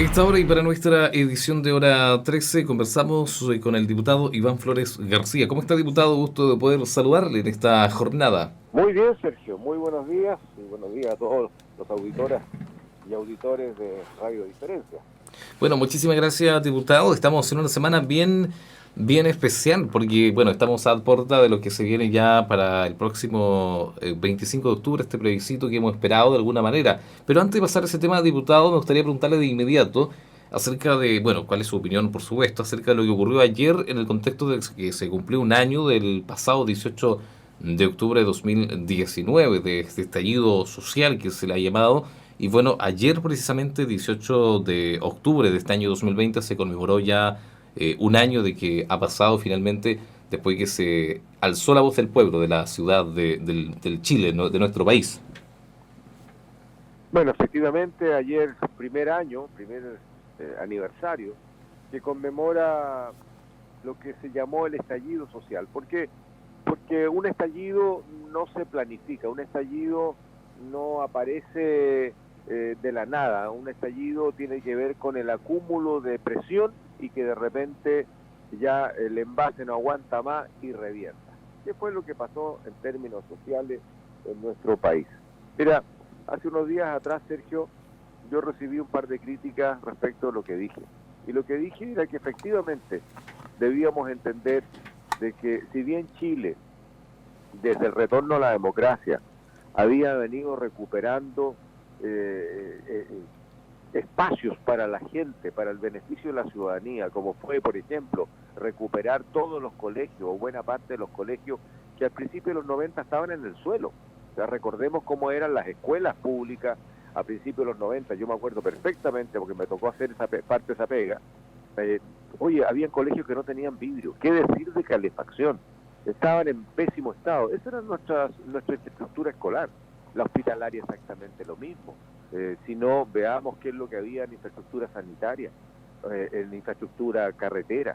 A esta hora y para nuestra edición de hora 13 conversamos con el diputado Iván Flores García. ¿Cómo está, diputado? Gusto de poder saludarle en esta jornada. Muy bien, Sergio, muy buenos días y buenos días a todos los auditoras y auditores de Radio Diferencia. Bueno, muchísimas gracias, diputado. Estamos en una semana bien especial porque, bueno, estamos a puerta de lo que se viene ya para el próximo 25 de octubre, este plebiscito que hemos esperado de alguna manera. Pero antes de pasar a ese tema, diputado, me gustaría preguntarle de inmediato acerca de, bueno, cuál es su opinión, por supuesto, acerca de lo que ocurrió ayer en el contexto de que se cumplió un año del pasado 18 de octubre de 2019, de este estallido social que se le ha llamado. Y bueno, ayer precisamente, 18 de octubre de este año 2020, se conmemoró ya un año de que ha pasado finalmente después que se alzó la voz del pueblo de la ciudad del Chile, ¿no? De nuestro país. Bueno, efectivamente, ayer, primer aniversario, que conmemora lo que se llamó el estallido social. ¿Por qué? Porque un estallido no se planifica, un estallido no aparece de la nada, un estallido tiene que ver con el acúmulo de presión y que de repente ya el envase no aguanta más y revienta. ¿Qué fue lo que pasó en términos sociales en nuestro país? Mira, hace unos días atrás, Sergio, yo recibí un par de críticas respecto a lo que dije. Y lo que dije era que efectivamente debíamos entender de que si bien Chile, desde el retorno a la democracia, había venido recuperando espacios para la gente, para el beneficio de la ciudadanía, como fue, por ejemplo, recuperar todos los colegios o buena parte de los colegios que al principio de los 90 estaban en el suelo. O sea, recordemos cómo eran las escuelas públicas a principios de los 90, yo me acuerdo perfectamente porque me tocó hacer parte de esa pega. Oye, había colegios que no tenían vidrio, ¿qué decir de calefacción? Estaban en pésimo estado. Esa era nuestra infraestructura escolar. La hospitalaria exactamente lo mismo. Si no, veamos qué es lo que había en infraestructura sanitaria, en infraestructura carretera.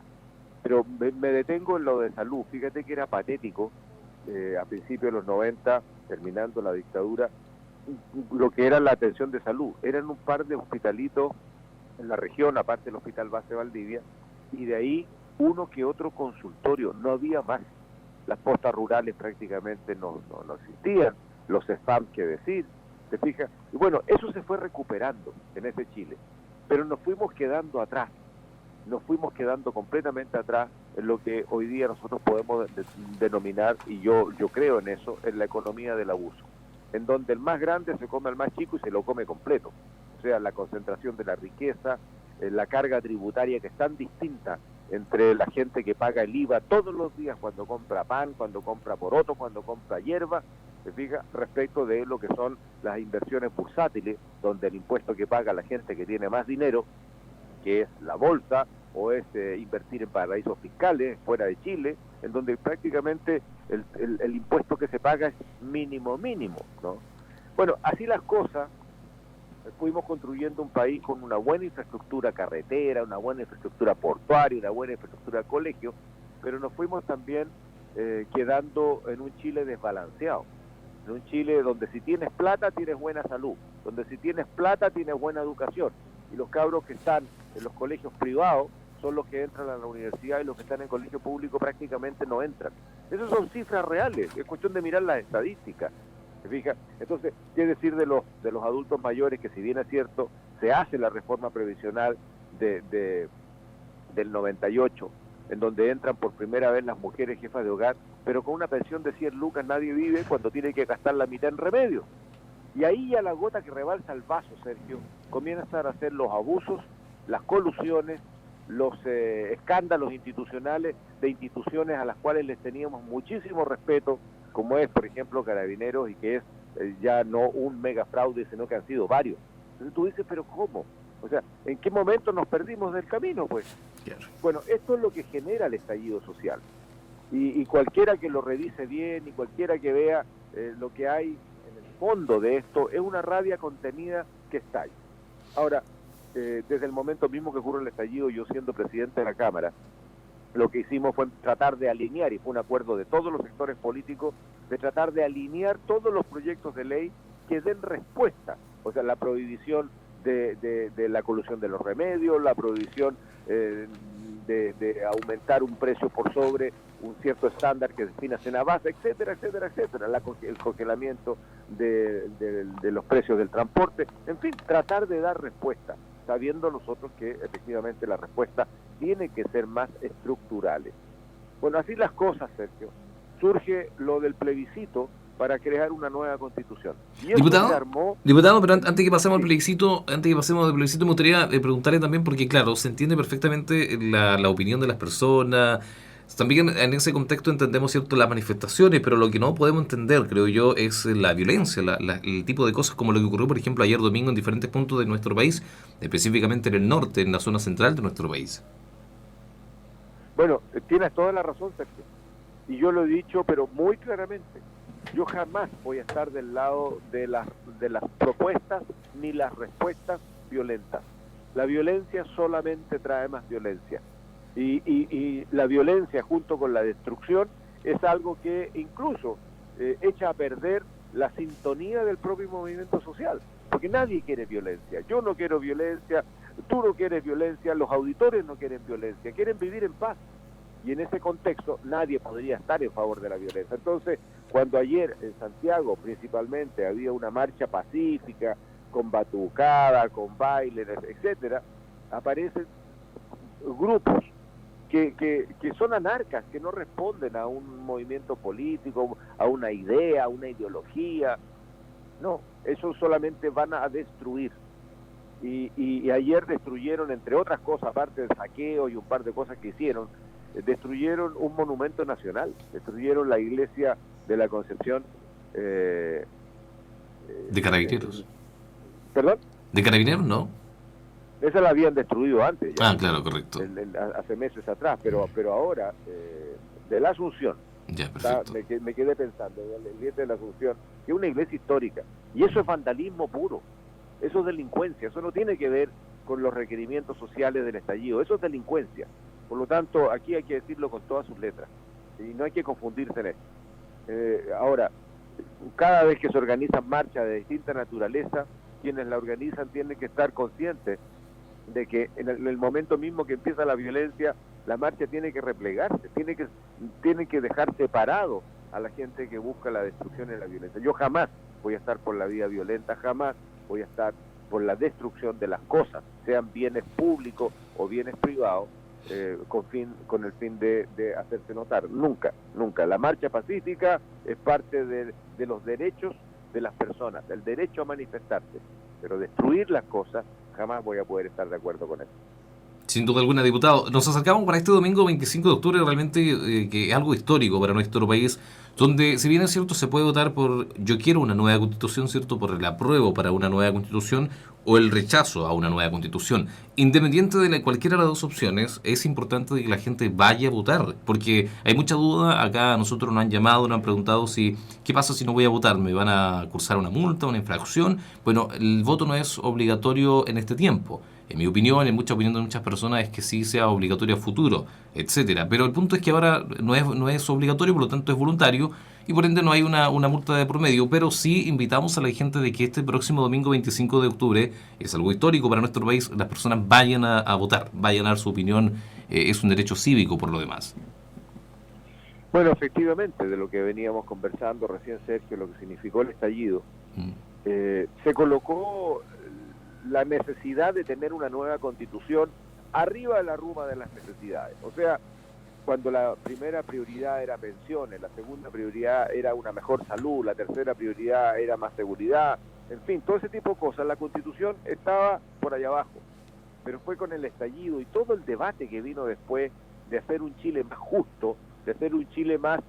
Pero me detengo en lo de salud. Fíjate que era patético, a principios de los 90, terminando la dictadura, lo que era la atención de salud. Eran un par de hospitalitos en la región, aparte del Hospital Base Valdivia, y de ahí uno que otro consultorio, no había más. Las postas rurales prácticamente no existían, los spam que decir, ¿te fijas? Y bueno, eso se fue recuperando en ese Chile, pero nos fuimos quedando atrás, nos fuimos quedando completamente atrás en lo que hoy día nosotros podemos denominar, y yo creo en eso, en la economía del abuso, en donde el más grande se come al más chico y se lo come completo. O sea, la concentración de la riqueza, la carga tributaria que es tan distinta entre la gente que paga el IVA todos los días cuando compra pan, cuando compra poroto, cuando compra hierba, se fija, respecto de lo que son las inversiones bursátiles, donde el impuesto que paga la gente que tiene más dinero, que es la bolsa, o es invertir en paraísos fiscales fuera de Chile, en donde prácticamente el impuesto que se paga es mínimo, ¿no? Bueno, así las cosas, fuimos construyendo un país con una buena infraestructura carretera, una buena infraestructura portuaria, una buena infraestructura de colegio, pero nos fuimos también quedando en un Chile desbalanceado, en un Chile donde si tienes plata tienes buena salud, donde si tienes plata tienes buena educación, y los cabros que están en los colegios privados son los que entran a la universidad y los que están en colegio público prácticamente no entran. Esas son cifras reales, es cuestión de mirar las estadísticas. ¿Se fija? Entonces, ¿qué decir de los adultos mayores? Que si bien es cierto, se hace la reforma previsional del 98, en donde entran por primera vez las mujeres jefas de hogar, pero con una pensión de 100 lucas nadie vive cuando tiene que gastar la mitad en remedios. Y ahí ya la gota que rebalsa el vaso, Sergio, comienzan a hacer los abusos, las colusiones, los escándalos institucionales de instituciones a las cuales les teníamos muchísimo respeto, como es, por ejemplo, Carabineros, y que es ya no un mega fraude, sino que han sido varios. Entonces tú dices, pero ¿cómo? O sea, ¿en qué momento nos perdimos del camino, pues? Claro. Bueno, esto es lo que genera el estallido social. Y cualquiera que lo revise bien, y cualquiera que vea lo que hay en el fondo de esto, es una rabia contenida que estalla. Ahora, desde el momento mismo que ocurre el estallido, yo siendo presidente de la Cámara, lo que hicimos fue tratar de alinear, y fue un acuerdo de todos los sectores políticos, de tratar de alinear todos los proyectos de ley que den respuesta, o sea, la prohibición de la colusión de los remedios, la prohibición de aumentar un precio por sobre un cierto estándar que defina Senabasa, etcétera, etcétera, etcétera, el congelamiento de los precios del transporte, en fin, tratar de dar respuesta, sabiendo nosotros que efectivamente la respuesta tiene que ser más estructurales. Bueno, así las cosas, Sergio. Surge lo del plebiscito para crear una nueva constitución. Y eso Diputado, se armó... diputado, pero antes que pasemos al Sí. plebiscito, antes que pasemos al plebiscito, me gustaría preguntarle también, porque claro, se entiende perfectamente la opinión de las personas. También en ese contexto entendemos cierto las manifestaciones, pero lo que no podemos entender, creo yo, es la violencia, el tipo de cosas como lo que ocurrió, por ejemplo, ayer domingo en diferentes puntos de nuestro país, específicamente en el norte, en la zona central de nuestro país. Bueno, tienes toda la razón, Sergio. Y yo lo he dicho, pero muy claramente. Yo jamás voy a estar del lado de las propuestas ni las respuestas violentas. La violencia solamente trae más violencia. Y la violencia junto con la destrucción es algo que incluso echa a perder la sintonía del propio movimiento social. Porque nadie quiere violencia. Yo no quiero violencia, tú no quieres violencia, los auditores no quieren violencia, quieren vivir en paz. Y en ese contexto nadie podría estar en favor de la violencia. Entonces, cuando ayer en Santiago principalmente había una marcha pacífica, con batucada, con bailes, etcétera, aparecen grupos que son anarcas, que no responden a un movimiento político, a una idea, a una ideología. No, esos solamente van a destruir. Y ayer destruyeron, entre otras cosas, aparte del saqueo y un par de cosas que hicieron, destruyeron un monumento nacional, destruyeron la iglesia de la Concepción. ¿De Carabineros? ¿Perdón? ¿De Carabineros no? Esa la habían destruido antes ya. Ah, claro, correcto. Hace meses atrás, pero ahora, de la Asunción, Ya, perfecto. me quedé pensando, la iglesia de la Asunción, que es una iglesia histórica, y eso es vandalismo puro, eso es delincuencia, eso no tiene que ver con los requerimientos sociales del estallido, eso es delincuencia. Por lo tanto, aquí hay que decirlo con todas sus letras, y no hay que confundirse en esto. Ahora, cada vez que se organizan marchas de distinta naturaleza, quienes la organizan tienen que estar conscientes de que en el momento mismo que empieza la violencia, la marcha tiene que replegarse, tiene que dejar separado a la gente que busca la destrucción y la violencia. Yo jamás voy a estar por la vía violenta, jamás voy a estar por la destrucción de las cosas, sean bienes públicos o bienes privados, con el fin de hacerse notar. Nunca. La marcha pacífica es parte de los derechos de las personas, del derecho a manifestarse, pero destruir las cosas jamás voy a poder estar de acuerdo con eso. Sin duda alguna, diputado. Nos acercamos para este domingo 25 de octubre, realmente que es algo histórico para nuestro país, donde, si bien es cierto, se puede votar por yo quiero una nueva constitución, ¿cierto? Por el apruebo para una nueva constitución o el rechazo a una nueva constitución. Independiente de cualquiera de las dos opciones, es importante que la gente vaya a votar, porque hay mucha duda. Acá a nosotros nos han llamado, nos han preguntado ¿qué pasa si no voy a votar? ¿Me van a cursar una multa, una infracción? Bueno, el voto no es obligatorio en este tiempo. En mi opinión, en mucha opinión de muchas personas, es que sí sea obligatorio a futuro, etcétera. Pero el punto es que ahora no es obligatorio, por lo tanto es voluntario, y por ende no hay una multa de promedio. Pero sí invitamos a la gente de que este próximo domingo 25 de octubre es algo histórico para nuestro país. Las personas vayan a votar, vayan a dar su opinión. Es un derecho cívico por lo demás. Bueno, efectivamente, de lo que veníamos conversando recién, Sergio, lo que significó el estallido, se colocó la necesidad de tener una nueva constitución arriba de la ruma de las necesidades. O sea, cuando la primera prioridad era pensiones, la segunda prioridad era una mejor salud, la tercera prioridad era más seguridad, en fin, todo ese tipo de cosas, la constitución estaba por allá abajo. Pero fue con el estallido y todo el debate que vino después de hacer un Chile más justo, de hacer un Chile más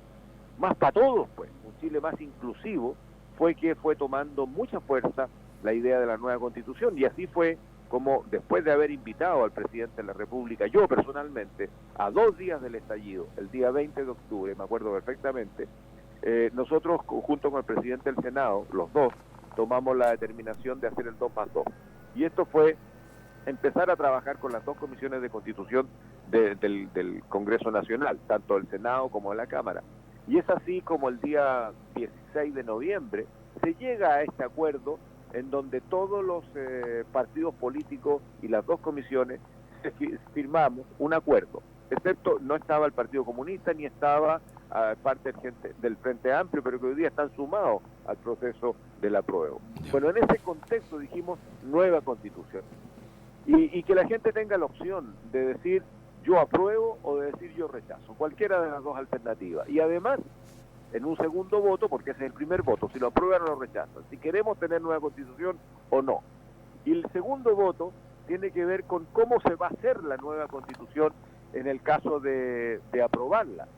para todos, pues, un Chile más inclusivo, fue que fue tomando mucha fuerza la idea de la nueva constitución, y así fue como, después de haber invitado al presidente de la República, yo personalmente, a 2 días del estallido, el día 20 de octubre, me acuerdo perfectamente, nosotros junto con el presidente del Senado, los dos, tomamos la determinación de hacer el 2+2, y esto fue empezar a trabajar con las dos comisiones de constitución del Congreso Nacional, tanto del Senado como de la Cámara, y es así como el día 16 de noviembre se llega a este acuerdo en donde todos los partidos políticos y las dos comisiones firmamos un acuerdo, excepto no estaba el Partido Comunista ni estaba parte del Frente Amplio, pero que hoy día están sumados al proceso del apruebo. Bueno, en ese contexto dijimos nueva constitución y que la gente tenga la opción de decir yo apruebo o de decir yo rechazo, cualquiera de las dos alternativas. Y además, en un segundo voto, porque ese es el primer voto, si lo aprueban o lo rechazan, si queremos tener nueva constitución o no. Y el segundo voto tiene que ver con cómo se va a hacer la nueva constitución en el caso de aprobarla.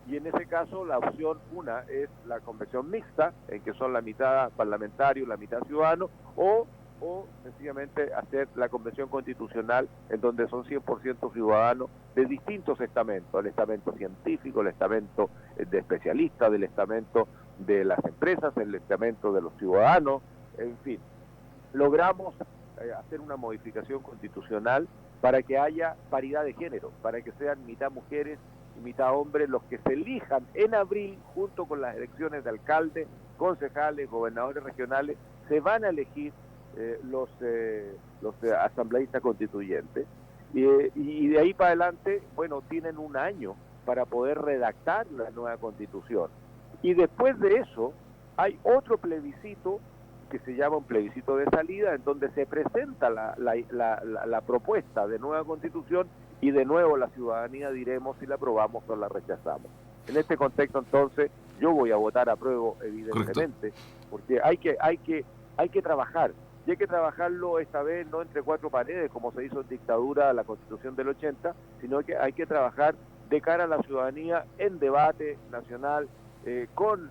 Y en ese caso la opción una es la convención mixta, en que son la mitad parlamentarios, la mitad ciudadanos, o sencillamente hacer la convención constitucional en donde son 100% ciudadanos de distintos estamentos, el estamento científico, el estamento de especialistas, del estamento de las empresas, el estamento de los ciudadanos, en fin. Logramos hacer una modificación constitucional para que haya paridad de género, para que sean mitad mujeres y mitad hombres los que se elijan en abril, junto con las elecciones de alcaldes, concejales, gobernadores regionales, se van a elegir los asambleístas constituyentes y de ahí para adelante, bueno, tienen un año para poder redactar la nueva constitución. Y después de eso hay otro plebiscito que se llama un plebiscito de salida, en donde se presenta la propuesta de nueva constitución y de nuevo la ciudadanía diremos si la aprobamos o la rechazamos. En este contexto, entonces, yo voy a votar apruebo, evidentemente. Correcto. Porque hay que trabajar. Y hay que trabajarlo esta vez no entre cuatro paredes, como se hizo en dictadura la Constitución del 80, sino que hay que trabajar de cara a la ciudadanía en debate nacional, con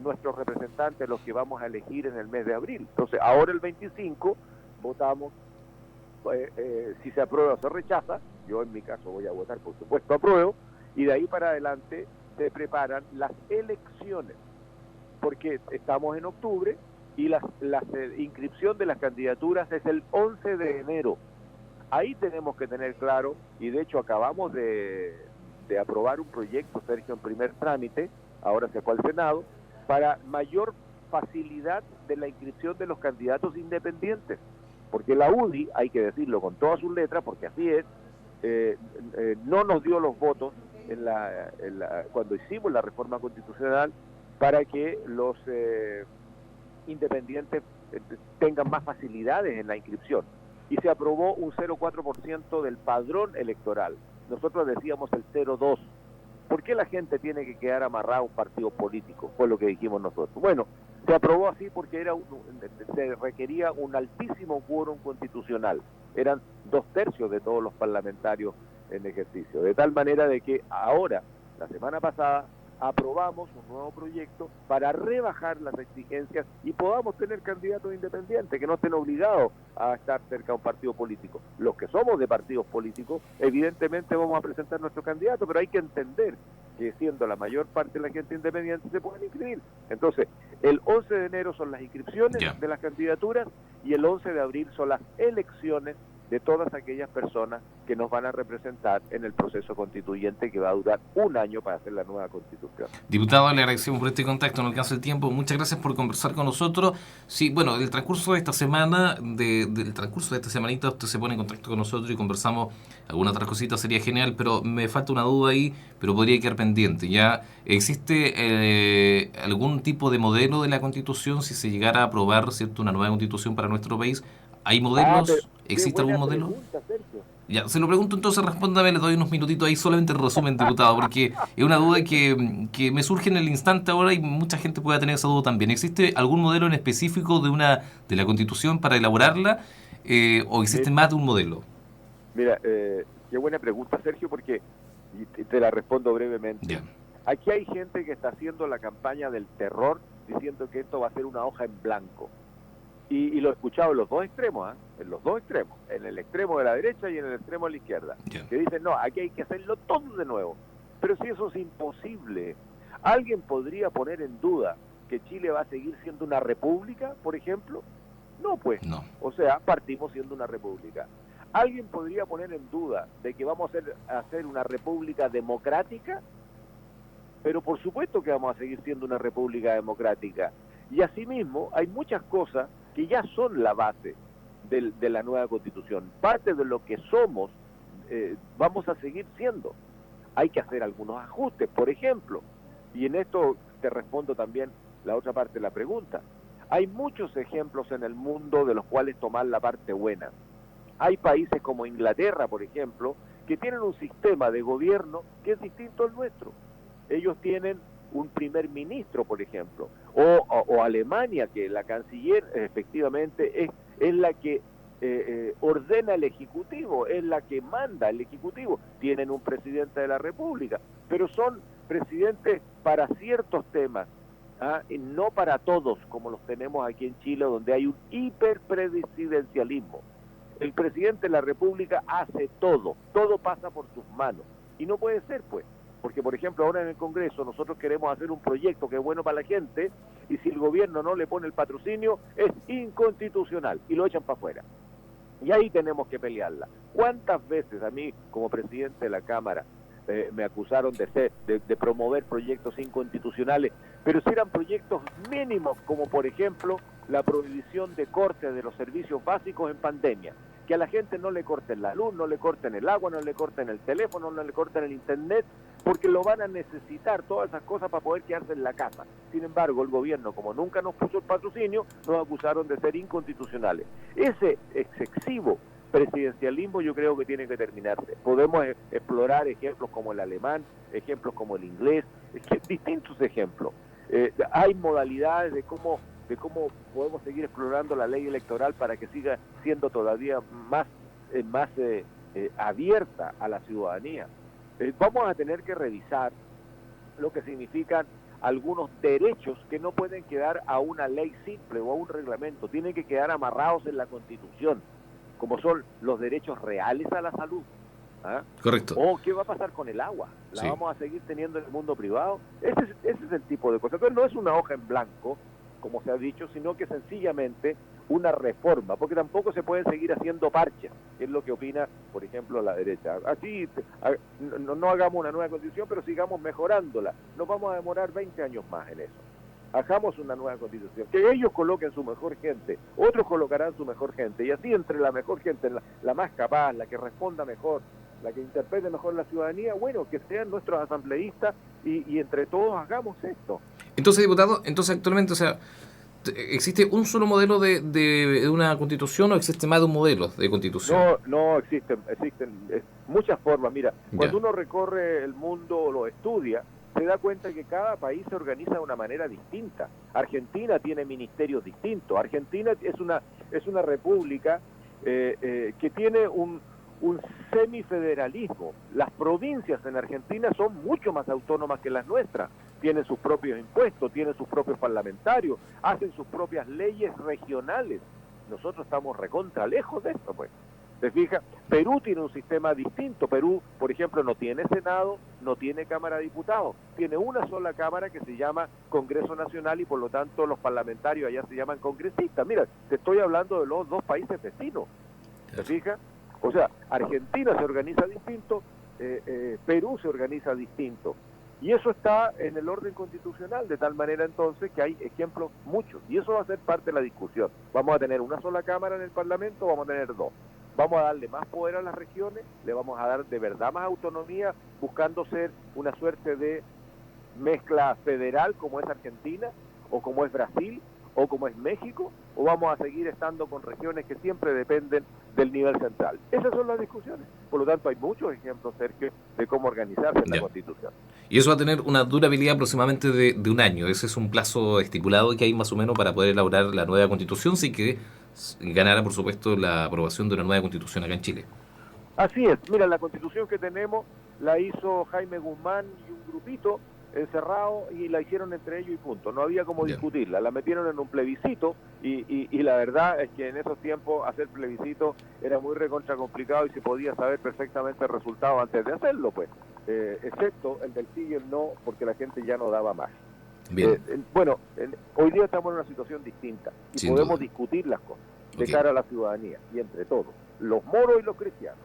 nuestros representantes, los que vamos a elegir en el mes de abril. Entonces, ahora el 25 votamos si se aprueba o se rechaza. Yo en mi caso voy a votar, por supuesto, apruebo, y de ahí para adelante se preparan las elecciones, porque estamos en octubre y la inscripción de las candidaturas es el 11 de enero. Ahí tenemos que tener claro, y de hecho acabamos de aprobar un proyecto, Sergio, en primer trámite, ahora se fue al Senado, para mayor facilidad de la inscripción de los candidatos independientes, porque la UDI, hay que decirlo con todas sus letras, porque así es, no nos dio los votos cuando hicimos la reforma constitucional para que los independientes tengan más facilidades en la inscripción, y se aprobó un 0,4% del padrón electoral. Nosotros decíamos el 0,2%. ¿Por qué la gente tiene que quedar amarrada a un partido político? Fue lo que dijimos nosotros. Bueno, se aprobó así porque se requería un altísimo quórum constitucional. Eran 2/3 de todos los parlamentarios en ejercicio. De tal manera de que ahora, la semana pasada, aprobamos un nuevo proyecto para rebajar las exigencias y podamos tener candidatos independientes que no estén obligados a estar cerca de un partido político. Los que somos de partidos políticos, evidentemente vamos a presentar nuestro candidato, pero hay que entender que siendo la mayor parte de la gente independiente se pueden inscribir. Entonces, el 11 de enero son las inscripciones de las candidaturas y el 11 de abril son las elecciones de todas aquellas personas que nos van a representar en el proceso constituyente que va a durar un año para hacer la nueva constitución. Diputado, le agradecemos por este contacto, no alcanza el tiempo. Muchas gracias por conversar con nosotros. Sí, bueno, del transcurso de esta semana, del transcurso de esta semanita, usted se pone en contacto con nosotros y conversamos alguna otra cosita, sería genial, pero me falta una duda ahí, pero podría quedar pendiente. ¿Ya existe algún tipo de modelo de la Constitución si se llegara a aprobar, ¿cierto?, una nueva Constitución para nuestro país? ¿Hay modelos? ¿Existe algún modelo? Pregunta, Sergio. Ya, se lo pregunto entonces, respóndame, le doy unos minutitos ahí solamente en resumen, diputado, porque es una duda que me surge en el instante ahora y mucha gente puede tener esa duda también. ¿Existe algún modelo en específico de la Constitución para elaborarla o existe más de un modelo? Mira, qué buena pregunta, Sergio, porque te la respondo brevemente. Ya. Aquí hay gente que está haciendo la campaña del terror diciendo que esto va a ser una hoja en blanco. Y lo he escuchado en los dos extremos, en los dos extremos, en el extremo de la derecha y en el extremo de la izquierda, que dicen, no, aquí hay que hacerlo todo de nuevo. Pero si eso es imposible, ¿alguien podría poner en duda que Chile va a seguir siendo una república, por ejemplo? No, pues. No. O sea, partimos siendo una república. ¿Alguien podría poner en duda de que vamos a hacer una república democrática? Pero por supuesto que vamos a seguir siendo una república democrática. Y asimismo, hay muchas cosas que ya son la base de la nueva Constitución. Parte de lo que somos, vamos a seguir siendo. Hay que hacer algunos ajustes, por ejemplo, y en esto te respondo también la otra parte de la pregunta. Hay muchos ejemplos en el mundo de los cuales tomar la parte buena. Hay países como Inglaterra, por ejemplo, que tienen un sistema de gobierno que es distinto al nuestro. Ellos tienen un primer ministro, por ejemplo, o Alemania, que la canciller efectivamente es la que ordena el Ejecutivo, es la que manda el Ejecutivo. Tienen un presidente de la República, pero son presidentes para ciertos temas, y no para todos, como los tenemos aquí en Chile, donde hay un hiperpresidencialismo. El presidente de la República hace todo pasa por sus manos, y no puede ser, pues, porque, por ejemplo, ahora en el Congreso nosotros queremos hacer un proyecto que es bueno para la gente, y si el gobierno no le pone el patrocinio, es inconstitucional, y lo echan para afuera. Y ahí tenemos que pelearla. ¿Cuántas veces a mí, como presidente de la Cámara, me acusaron de promover proyectos inconstitucionales, pero si eran proyectos mínimos, como por ejemplo la prohibición de corte de los servicios básicos en pandemia, que a la gente no le corten la luz, no le corten el agua, no le corten el teléfono, no le corten el internet, porque lo van a necesitar, todas esas cosas, para poder quedarse en la casa. Sin embargo, el gobierno, como nunca nos puso el patrocinio, nos acusaron de ser inconstitucionales. Ese excesivo presidencialismo yo creo que tiene que terminarse. Podemos explorar ejemplos como el alemán, ejemplos como el inglés, distintos ejemplos. Hay modalidades de cómo podemos seguir explorando la ley electoral para que siga siendo todavía más abierta a la ciudadanía. Vamos a tener que revisar lo que significan algunos derechos que no pueden quedar a una ley simple o a un reglamento, tienen que quedar amarrados en la Constitución, como son los derechos reales a la salud. Correcto. O qué va a pasar con el agua, ¿la vamos a seguir teniendo en el mundo privado? Ese es el tipo de cosas. Entonces no es una hoja en blanco, como se ha dicho, sino que sencillamente una reforma, porque tampoco se pueden seguir haciendo parches, que es lo que opina, por ejemplo, la derecha. Así no hagamos una nueva constitución, pero sigamos mejorándola. Nos vamos a demorar 20 años más en eso. Hagamos una nueva constitución, que ellos coloquen su mejor gente, otros colocarán su mejor gente, y así entre la mejor gente, la más capaz, la que responda mejor, la que interprete mejor la ciudadanía, bueno, que sean nuestros asambleístas, y entre todos hagamos esto. Entonces, diputado, actualmente, o sea, ¿existe un solo modelo de una constitución o existe más de un modelo de constitución? No, existen muchas formas. Mira, cuando uno recorre el mundo o lo estudia, se da cuenta que cada país se organiza de una manera distinta. Argentina tiene ministerios distintos. Argentina es una república que tiene un semifederalismo. Las provincias en Argentina son mucho más autónomas que las nuestras. Tienen sus propios impuestos, tienen sus propios parlamentarios, hacen sus propias leyes regionales. Nosotros estamos recontra lejos de esto, pues. ¿Te fijas? Perú tiene un sistema distinto. Perú, por ejemplo, no tiene Senado, no tiene Cámara de Diputados. Tiene una sola Cámara que se llama Congreso Nacional y por lo tanto los parlamentarios allá se llaman congresistas. Mira, te estoy hablando de los dos países vecinos. ¿Te fijas? O sea, Argentina se organiza distinto, Perú se organiza distinto. Y eso está en el orden constitucional, de tal manera entonces que hay ejemplos muchos. Y eso va a ser parte de la discusión. ¿Vamos a tener una sola Cámara en el Parlamento o vamos a tener dos? ¿Vamos a darle más poder a las regiones? ¿Le vamos a dar de verdad más autonomía buscando ser una suerte de mezcla federal como es Argentina o como es Brasil o como es México? ¿O vamos a seguir estando con regiones que siempre dependen del nivel central? Esas son las discusiones. Por lo tanto, hay muchos ejemplos, Sergio, de cómo organizarse en la Constitución. Y eso va a tener una durabilidad aproximadamente de un año. Ese es un plazo estipulado que hay más o menos para poder elaborar la nueva Constitución, sin que ganara, por supuesto, la aprobación de una nueva Constitución acá en Chile. Así es. Mira, la Constitución que tenemos la hizo Jaime Guzmán y un grupito encerrado y la hicieron entre ellos y punto. No había como discutirla. La metieron en un plebiscito y la verdad es que en esos tiempos hacer plebiscito era muy recontra complicado y se podía saber perfectamente el resultado antes de hacerlo, pues. Excepto el del sí y el no, porque la gente ya no daba más. Bien. Hoy día estamos en una situación distinta y Sin podemos duda discutir las cosas de cara a la ciudadanía y entre todos, los moros y los cristianos.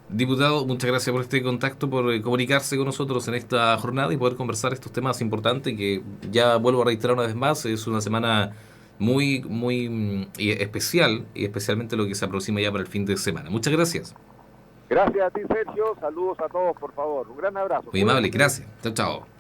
Diputado, muchas gracias por este contacto, por comunicarse con nosotros en esta jornada y poder conversar estos temas importantes que, ya vuelvo a reiterar una vez más, es una semana muy especial, y especialmente lo que se aproxima ya para el fin de semana. Muchas gracias. Gracias a ti, Sergio. Saludos a todos, por favor. Un gran abrazo. Muy amable, gracias. Chao, chao.